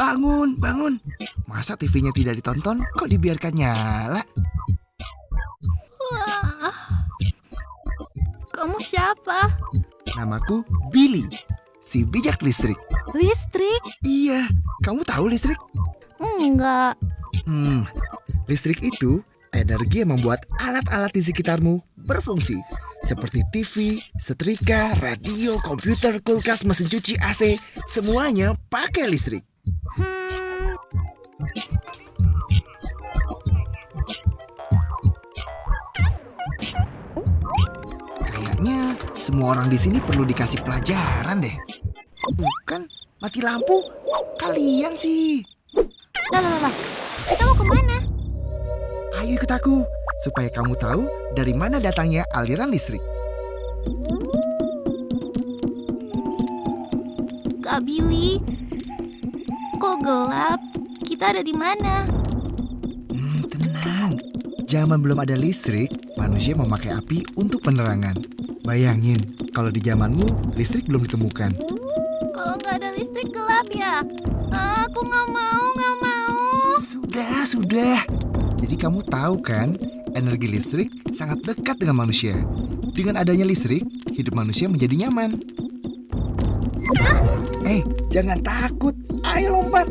bangun, bangun. Masa TV-nya tidak ditonton, kok dibiarkan nyala? Wah, kamu siapa? Namaku Billy, si bijak listrik. Listrik? Iya, kamu tahu listrik? Enggak. Listrik itu energi yang membuat alat-alat di sekitarmu berfungsi. Seperti TV, setrika, radio, komputer, kulkas, mesin cuci, AC. Semuanya pakai listrik. Kayaknya semua orang di sini perlu dikasih pelajaran deh. Bukan, mati lampu. Kalian sih. Lah. Kita mau kemana? Ayo ikut aku, supaya kamu tahu dari mana datangnya aliran listrik. Kak Billy, kok gelap? Kita ada di mana? Tenang, zaman belum ada listrik, manusia memakai api untuk penerangan. Bayangin, kalau di zamanmu listrik belum ditemukan. Kalau nggak ada listrik gelap ya? Aku nggak mau. Sudah. Jadi kamu tahu kan, energi listrik sangat dekat dengan manusia. Dengan adanya listrik, hidup manusia menjadi nyaman. Jangan takut. Ayo lompat.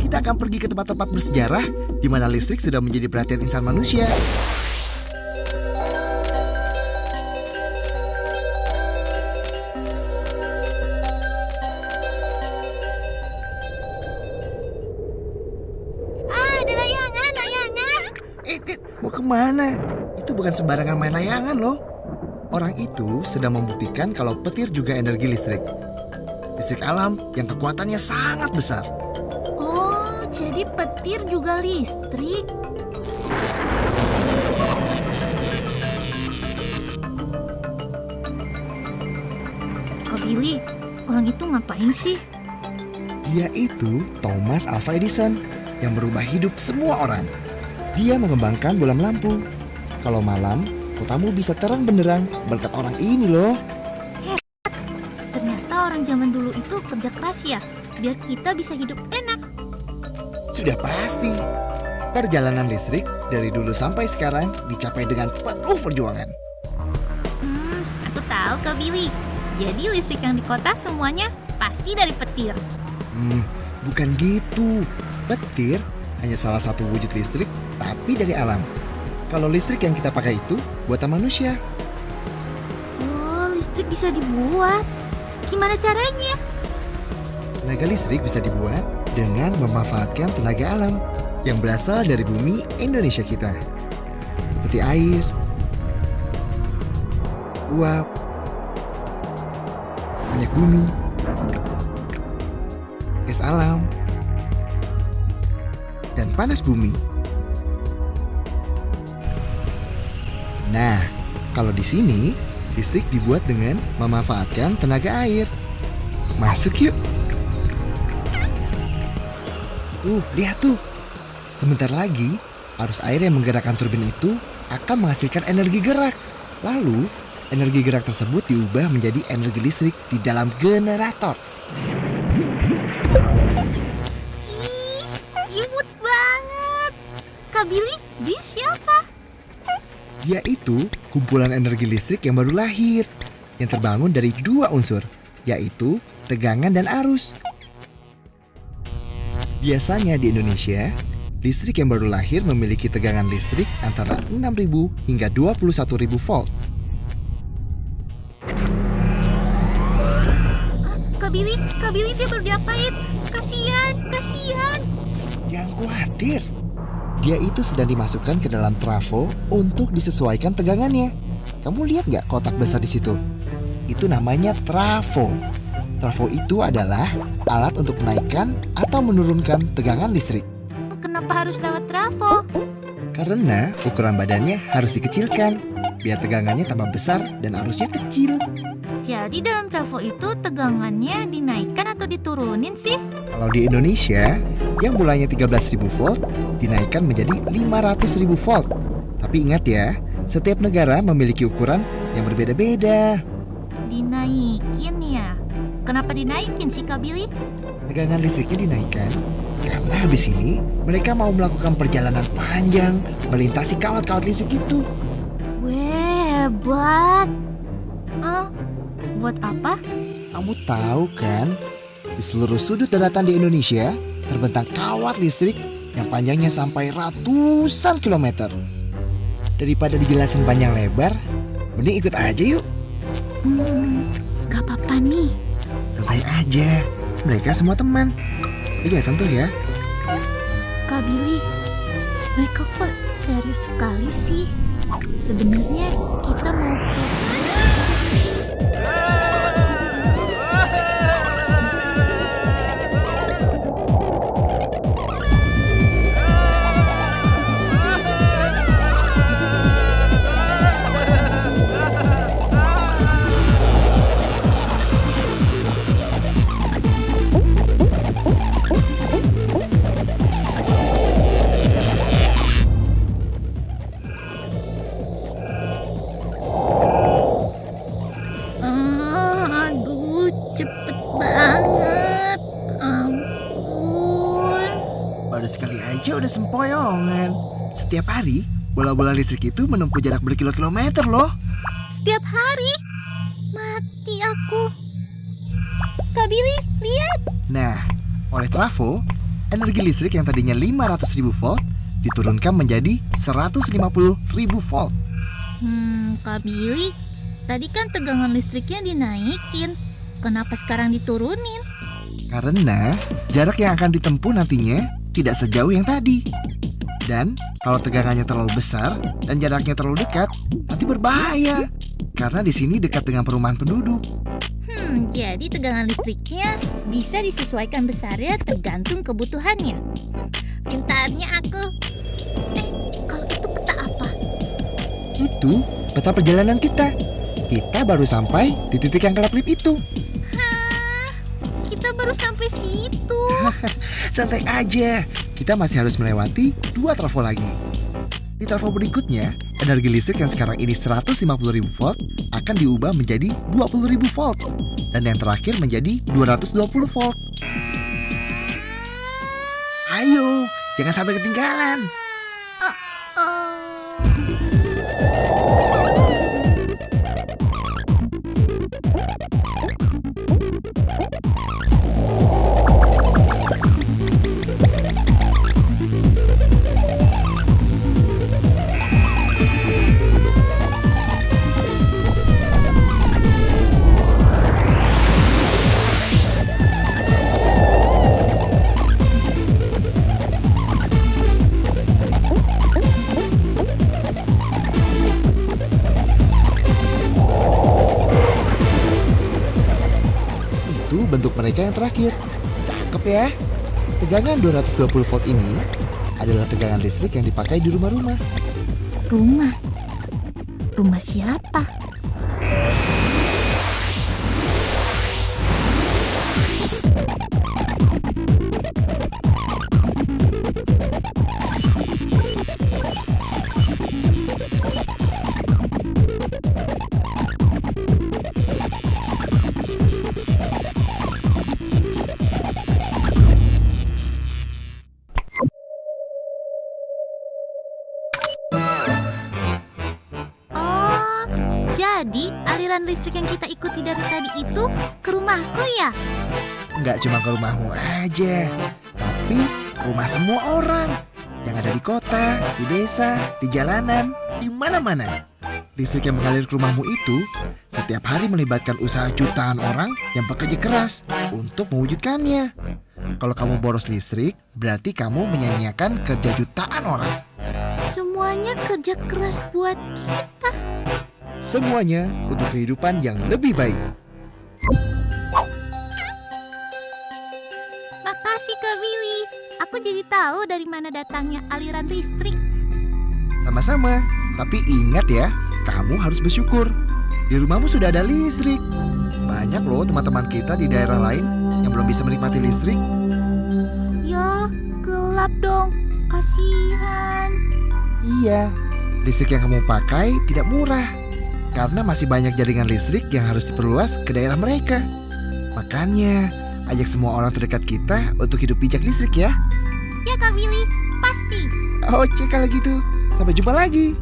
Kita akan pergi ke tempat-tempat bersejarah di mana listrik sudah menjadi perhatian insan manusia. Ada layangan. Mau kemana? Itu bukan sembarangan main layangan loh. Orang itu sedang membuktikan kalau petir juga energi listrik. Listrik alam yang kekuatannya sangat besar. Oh, jadi petir juga listrik? Kak Billy, orang itu ngapain sih? Dia itu Thomas Alva Edison yang merubah hidup semua orang. Dia mengembangkan bola lampu. Kalau malam, kotamu bisa terang benderang berkat orang ini loh. Ternyata orang zaman dulu itu kerja keras ya, biar kita bisa hidup enak. Sudah pasti. Perjalanan listrik dari dulu sampai sekarang dicapai dengan penuh perjuangan. Aku tahu Kak Billy. Jadi listrik yang di kota semuanya pasti dari petir. Bukan gitu. Petir hanya salah satu wujud listrik, tapi dari alam. Kalau listrik yang kita pakai itu buatan manusia. Oh, listrik bisa dibuat. Gimana caranya? Tenaga listrik bisa dibuat dengan memanfaatkan tenaga alam yang berasal dari bumi Indonesia kita. Seperti air, uap, minyak bumi, gas alam, dan panas bumi. Nah, kalau di sini listrik dibuat dengan memanfaatkan tenaga air. Masuk yuk. Lihat tuh. Sebentar lagi, arus air yang menggerakkan turbin itu akan menghasilkan energi gerak. Lalu, energi gerak tersebut diubah menjadi energi listrik di dalam generator. Imut banget. Kak Billy, dia siapa? Dia itu kumpulan energi listrik yang baru lahir, yang terbangun dari dua unsur, yaitu tegangan dan arus. Biasanya di Indonesia, listrik yang baru lahir memiliki tegangan listrik antara 6.000 hingga 21.000 volt. Kak Billy dia baru diapain? Kasian. Jangan khawatir. Dia itu sedang dimasukkan ke dalam trafo untuk disesuaikan tegangannya. Kamu lihat nggak kotak besar di situ? Itu namanya trafo. Trafo itu adalah alat untuk menaikkan atau menurunkan tegangan listrik. Kenapa harus lewat trafo? Karena ukuran badannya harus dikecilkan, biar tegangannya tambah besar dan arusnya kecil. Jadi dalam trafo itu tegangannya dinaikkan atau diturunin sih? Kalau di Indonesia, yang mulanya 13.000 volt dinaikkan menjadi 500.000 volt. Tapi ingat ya, setiap negara memiliki ukuran yang berbeda-beda. Dinaikin ya? Kenapa dinaikin sih Kak Billy? Tegangan listriknya dinaikkan Karena habis ini mereka mau melakukan perjalanan panjang melintasi kawat-kawat listrik itu. Weh, hebat. Buat apa? Kamu tahu kan, di seluruh sudut daratan di Indonesia terbentang kawat listrik yang panjangnya sampai ratusan kilometer. Daripada dijelasin panjang lebar, mending ikut aja yuk. Gak apa-apa nih. Santai aja, mereka semua teman. Ini jangan contoh ya. Kak Billy, mereka kok serius sekali sih? Sebenarnya kita mau ke... Aduh, cepet banget. Ampun. Baru sekali aja udah sempoyongan. Setiap hari, bola-bola listrik itu menempuh jarak berkilo-kilometer loh. Setiap hari? Mati aku. Kak Billy, lihat. Nah, oleh trafo, energi listrik yang tadinya 500.000 volt diturunkan menjadi 150.000 volt. Kak Billy, tadi kan tegangan listriknya dinaikin. Kenapa sekarang diturunin? Karena jarak yang akan ditempuh nantinya tidak sejauh yang tadi. Dan kalau tegangannya terlalu besar dan jaraknya terlalu dekat, nanti berbahaya. Karena di sini dekat dengan perumahan penduduk. Jadi tegangan listriknya bisa disesuaikan besarnya tergantung kebutuhannya. Pintarnya aku. Kalau itu peta apa? Itu peta perjalanan kita. Kita baru sampai di titik yang kedap-kedip itu. Hah? Kita baru sampai situ. Santai aja, kita masih harus melewati 2 trafo lagi. Di trafo berikutnya, energi listrik yang sekarang ini 150.000 volt akan diubah menjadi 20.000 volt. Dan yang terakhir menjadi 220 volt. Ayo, jangan sampai ketinggalan. Bentuk mereka yang terakhir. Cakep ya. Tegangan 220 volt ini adalah tegangan listrik yang dipakai di rumah-rumah. Rumah? Rumah siapa? Jadi, aliran listrik yang kita ikuti dari tadi itu ke rumahku ya? Nggak cuma ke rumahmu aja, tapi rumah semua orang yang ada di kota, di desa, di jalanan, di mana-mana. Listrik yang mengalir ke rumahmu itu setiap hari melibatkan usaha jutaan orang yang bekerja keras untuk mewujudkannya. Kalau kamu boros listrik, berarti kamu menyanyiakan kerja jutaan orang. Semuanya kerja keras buat kita. Semuanya untuk kehidupan yang lebih baik. Makasih Kak Billy. Aku jadi tahu dari mana datangnya aliran listrik. Sama-sama. Tapi ingat ya, kamu harus bersyukur. Di rumahmu sudah ada listrik. Banyak loh teman-teman kita di daerah lain yang belum bisa menikmati listrik. Ya, gelap dong. Kasihan. Iya, listrik yang kamu pakai tidak murah. Karena masih banyak jaringan listrik yang harus diperluas ke daerah mereka. Makanya, ajak semua orang terdekat kita untuk hidup bijak listrik ya. Kak Billy. Pasti. Oke kalau gitu, sampai jumpa lagi.